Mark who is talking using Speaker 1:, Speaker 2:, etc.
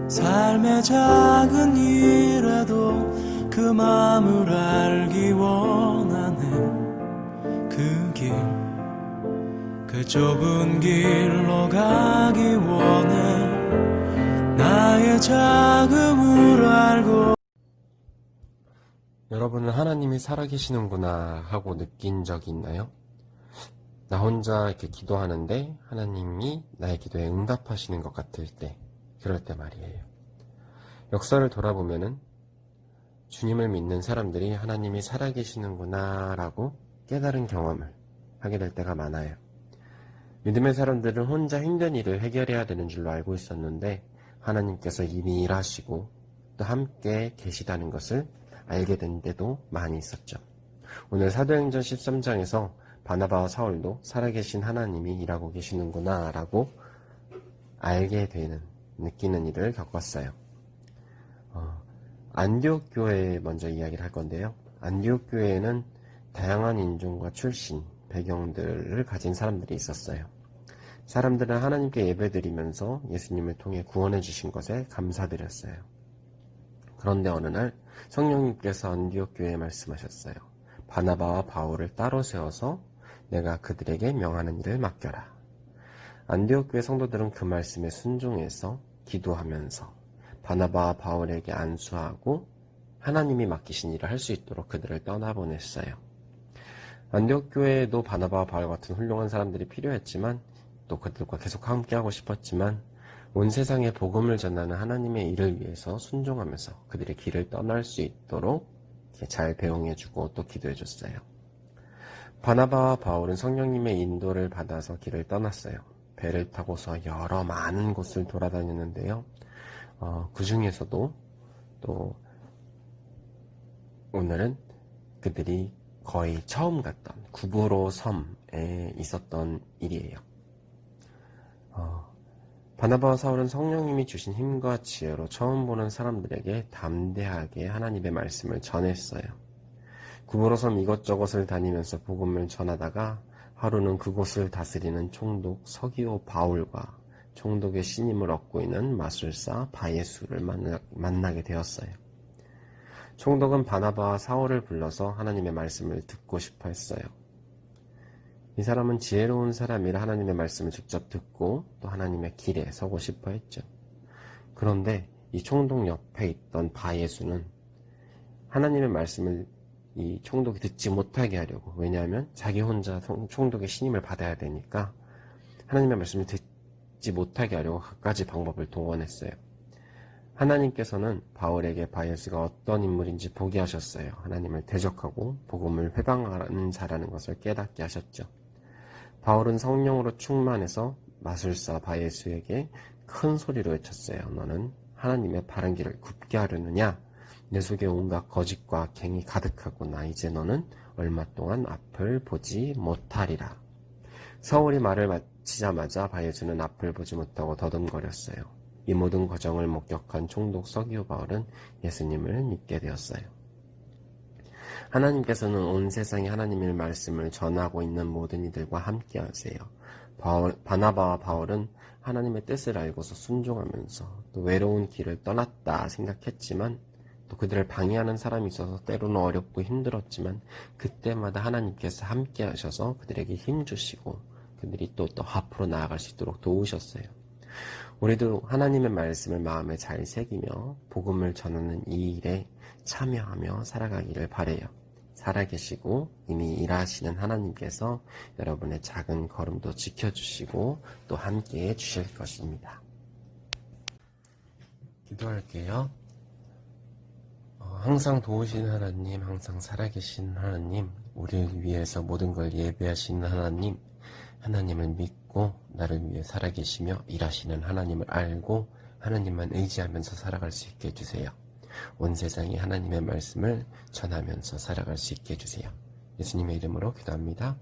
Speaker 1: 삶의 작은 일에도 그 마음을 알기 원하네. 그 길, 그 좁은 길로 가기 원해. 나의 자금을 알고.
Speaker 2: 여러분은 하나님이 살아계시는구나 하고 느낀 적이 있나요? 나 혼자 이렇게 기도하는데 하나님이 나의 기도에 응답하시는 것 같을 때, 그럴 때 말이에요. 역사를 돌아보면은 주님을 믿는 사람들이 하나님이 살아계시는구나 라고 깨달은 경험을 하게 될 때가 많아요. 믿음의 사람들은 혼자 힘든 일을 해결해야 되는 줄로 알고 있었는데 하나님께서 이미 일하시고 또 함께 계시다는 것을 알게 된 때도 많이 있었죠. 오늘 사도행전 13장에서 바나바와 사울도 살아계신 하나님이 일하고 계시는구나 라고 알게 되는, 느끼는 일을 겪었어요. 안디옥 교회에 먼저 이야기를 할 건데요. 안디옥 교회에는 다양한 인종과 출신, 배경들을 가진 사람들이 있었어요. 사람들은 하나님께 예배드리면서 예수님을 통해 구원해 주신 것에 감사드렸어요. 그런데 어느 날 성령님께서 안디옥 교회에 말씀하셨어요. 바나바와 바울을 따로 세워서 내가 그들에게 명하는 일을 맡겨라. 안디옥 교회 성도들은 그 말씀에 순종해서 기도하면서 바나바와 바울에게 안수하고 하나님이 맡기신 일을 할 수 있도록 그들을 떠나보냈어요. 안디옥 교회에도 바나바와 바울 같은 훌륭한 사람들이 필요했지만 또 그들과 계속 함께하고 싶었지만 온 세상에 복음을 전하는 하나님의 일을 위해서 순종하면서 그들의 길을 떠날 수 있도록 잘 배웅해주고 또 기도해줬어요. 바나바와 바울은 성령님의 인도를 받아서 길을 떠났어요. 배를 타고서 여러 많은 곳을 돌아다녔는데요. 그 중에서도 또 오늘은 그들이 거의 처음 갔던 구브로 섬에 있었던 일이에요. 바나바와 사울은 성령님이 주신 힘과 지혜로 처음 보는 사람들에게 담대하게 하나님의 말씀을 전했어요. 구브로 섬 이것저것을 다니면서 복음을 전하다가 하루는 그곳을 다스리는 총독 서기오 바울과 총독의 신임을 얻고 있는 마술사 바예수를 만나게 되었어요. 총독은 바나바와 사울을 불러서 하나님의 말씀을 듣고 싶어 했어요. 이 사람은 지혜로운 사람이라 하나님의 말씀을 직접 듣고 또 하나님의 길에 서고 싶어 했죠. 그런데 이 총독 옆에 있던 바예수는 하나님의 말씀을 이 총독이 듣지 못하게 하려고, 왜냐하면 자기 혼자 총독의 신임을 받아야 되니까 하나님의 말씀을 듣지 못하게 하려고 갖가지 방법을 동원했어요. 하나님께서는 바울에게 바예수가 어떤 인물인지 보게 하셨어요. 하나님을 대적하고 복음을 회방하는 자라는 것을 깨닫게 하셨죠. 바울은 성령으로 충만해서 마술사 바예수에게 큰 소리로 외쳤어요. 너는 하나님의 바른 길을 굽게 하려느냐? 내 속에 온갖 거짓과 악행이 가득하구나. 이제 너는 얼마 동안 앞을 보지 못하리라. 사울이 말을 마치자마자 바예수는 앞을 보지 못하고 더듬거렸어요. 이 모든 과정을 목격한 총독 서기오 바울은 예수님을 믿게 되었어요. 하나님께서는 온 세상에 하나님의 말씀을 전하고 있는 모든 이들과 함께 하세요. 바나바와 바울은 하나님의 뜻을 알고서 순종하면서 또 외로운 길을 떠났다 생각했지만 또 그들을 방해하는 사람이 있어서 때로는 어렵고 힘들었지만 그때마다 하나님께서 함께 하셔서 그들에게 힘주시고 그들이 또 앞으로 나아갈 수 있도록 도우셨어요. 우리도 하나님의 말씀을 마음에 잘 새기며 복음을 전하는 이 일에 참여하며 살아가기를 바라요. 살아계시고 이미 일하시는 하나님께서 여러분의 작은 걸음도 지켜주시고 또 함께해 주실 것입니다. 기도할게요. 항상 도우신 하나님, 항상 살아계신 하나님, 우리를 위해서 모든 걸 예배하시는 하나님, 하나님을 믿고 나를 위해 살아계시며 일하시는 하나님을 알고 하나님만 의지하면서 살아갈 수 있게 해주세요. 온 세상에 하나님의 말씀을 전하면서 살아갈 수 있게 해주세요. 예수님의 이름으로 기도합니다.